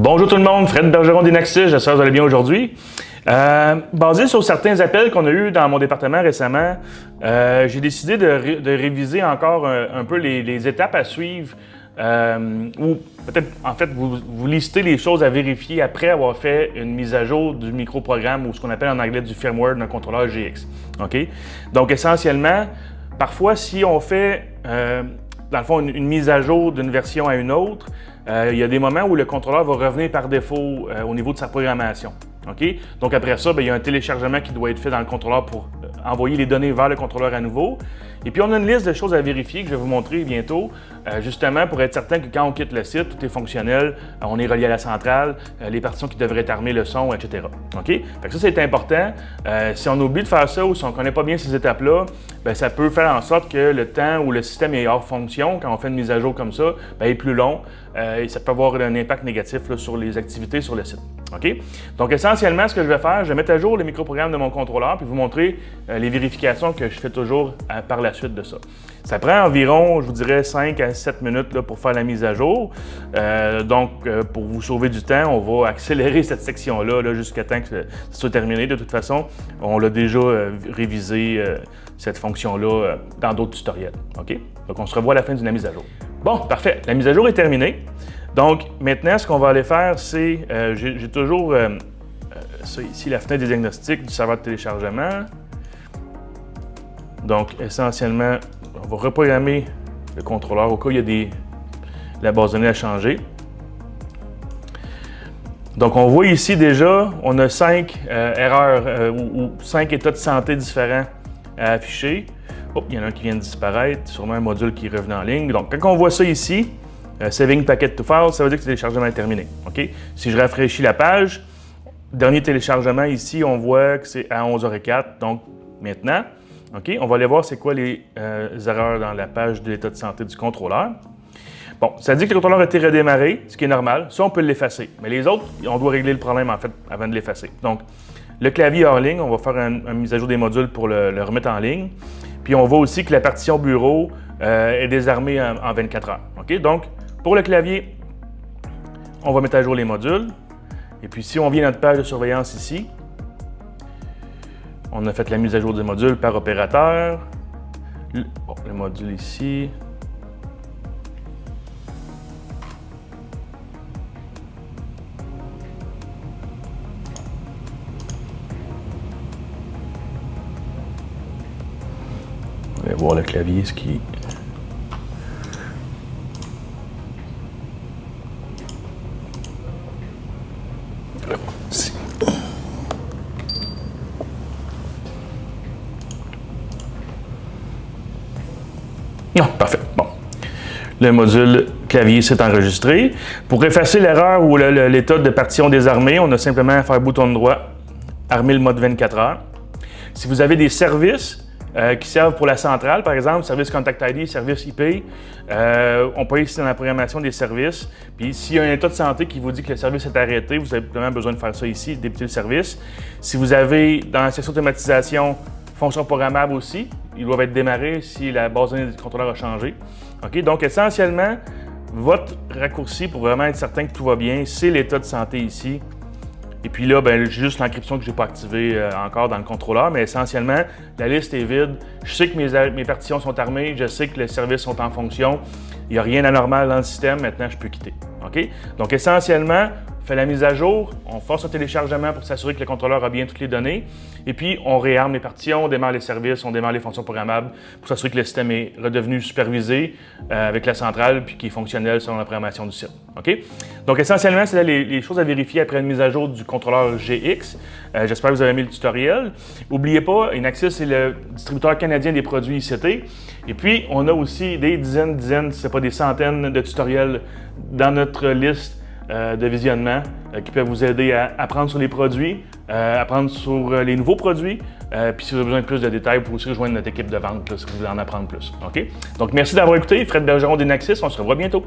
Bonjour tout le monde, Fred Bergeron d'Inaxis, j'espère que vous allez bien aujourd'hui. Basé sur certains appels qu'on a eus dans mon département récemment, j'ai décidé de réviser encore un peu les étapes à suivre ou peut-être en fait vous listez les choses à vérifier après avoir fait une mise à jour du microprogramme ou ce qu'on appelle en anglais du firmware d'un contrôleur GX. Okay? Donc essentiellement, parfois si on fait dans le fond une mise à jour d'une version à une autre, il y a des moments où le contrôleur va revenir par défaut au niveau de sa programmation. Okay? Donc après ça, il y a un téléchargement qui doit être fait dans le contrôleur pour envoyer les données vers le contrôleur à nouveau. Et puis on a une liste de choses à vérifier que je vais vous montrer bientôt, justement pour être certain que quand on quitte le site, tout est fonctionnel, on est relié à la centrale, les partitions qui devraient armer le son, etc. Okay? Fait que ça, c'est important. Si on oublie de faire ça ou si on ne connaît pas bien ces étapes-là, ça peut faire en sorte que le temps où le système est hors fonction, quand on fait une mise à jour comme ça, est plus long et ça peut avoir un impact négatif là, sur les activités sur le site. Okay? Donc essentiellement, ce que je vais faire, je vais mettre à jour le microprogramme de mon contrôleur puis vous montrer les vérifications que je fais toujours par la suite de ça. Ça prend environ, je vous dirais, 5 à 7 minutes là, pour faire la mise à jour. Donc, pour vous sauver du temps, on va accélérer cette section-là jusqu'à temps que ça soit terminé. De toute façon, on l'a déjà révisé, cette fonction-là, dans d'autres tutoriels. OK? Donc, on se revoit à la fin de la mise à jour. Bon, parfait. La mise à jour est terminée. Donc, maintenant, ce qu'on va aller faire, c'est, j'ai toujours ça ici, la fenêtre des diagnostics du serveur de téléchargement. Donc, essentiellement, on va reprogrammer le contrôleur au cas où il y a la base de données à changer. Donc, on voit ici déjà, on a 5 erreurs ou 5 états de santé différents à afficher. Oh, il y en a un qui vient de disparaître, sûrement un module qui est revenu en ligne. Donc, quand on voit ça ici, Saving Packet to File, ça veut dire que le téléchargement est terminé. Okay? Si je rafraîchis la page, dernier téléchargement ici, on voit que c'est à 11h04, donc maintenant. Okay? On va aller voir c'est quoi les erreurs dans la page de l'état de santé du contrôleur. Bon, ça dit que le contrôleur a été redémarré, ce qui est normal. Ça, on peut l'effacer. Mais les autres, on doit régler le problème en fait avant de l'effacer. Donc, le clavier hors ligne, on va faire une mise à jour des modules pour le remettre en ligne. Puis, on voit aussi que la partition bureau est désarmée en 24 heures. Okay? Donc, pour le clavier, on va mettre à jour les modules. Et puis, si on vient à notre page de surveillance ici, on a fait la mise à jour des modules par opérateur. Bon, le module ici. On va voir le clavier, ce qui... Non, parfait. Bon. Le module clavier s'est enregistré. Pour effacer l'erreur ou l'état de partition désarmée, on a simplement à faire bouton droit, armer le mode 24 heures. Si vous avez des services qui servent pour la centrale, par exemple, service Contact ID, service IP, on peut aller ici dans la programmation des services. Puis s'il y a un état de santé qui vous dit que le service est arrêté, vous avez vraiment besoin de faire ça ici, débuter le service. Si vous avez dans la section automatisation, fonction programmable aussi, ils doivent être démarrés si la base de données du contrôleur a changé. Okay? Donc, essentiellement, votre raccourci pour vraiment être certain que tout va bien, c'est l'état de santé ici. Et puis là, j'ai juste l'encryption que je n'ai pas activée encore dans le contrôleur, mais essentiellement, la liste est vide. Je sais que mes partitions sont armées, je sais que les services sont en fonction. Il n'y a rien d'anormal dans le système, maintenant je peux quitter. Okay? Donc, essentiellement, on fait la mise à jour, on force un téléchargement pour s'assurer que le contrôleur a bien toutes les données. Et puis, on réarme les partitions, on démarre les services, on démarre les fonctions programmables pour s'assurer que le système est redevenu supervisé avec la centrale puis qu'il est fonctionnel selon la programmation du site. Okay? Donc, essentiellement, c'est les choses à vérifier après une mise à jour du contrôleur GX. J'espère que vous avez aimé le tutoriel. N'oubliez pas, Inaxis est le distributeur canadien des produits ICT. Et puis, on a aussi des dizaines, si ce n'est pas des centaines de tutoriels dans notre liste de visionnement qui peuvent vous aider à apprendre sur les produits, apprendre sur les nouveaux produits. Puis si vous avez besoin de plus de détails, vous pouvez aussi rejoindre notre équipe de vente là, si vous voulez en apprendre plus. Okay? Donc merci d'avoir écouté. Fred Bergeron d'Inaxis. On se revoit bientôt.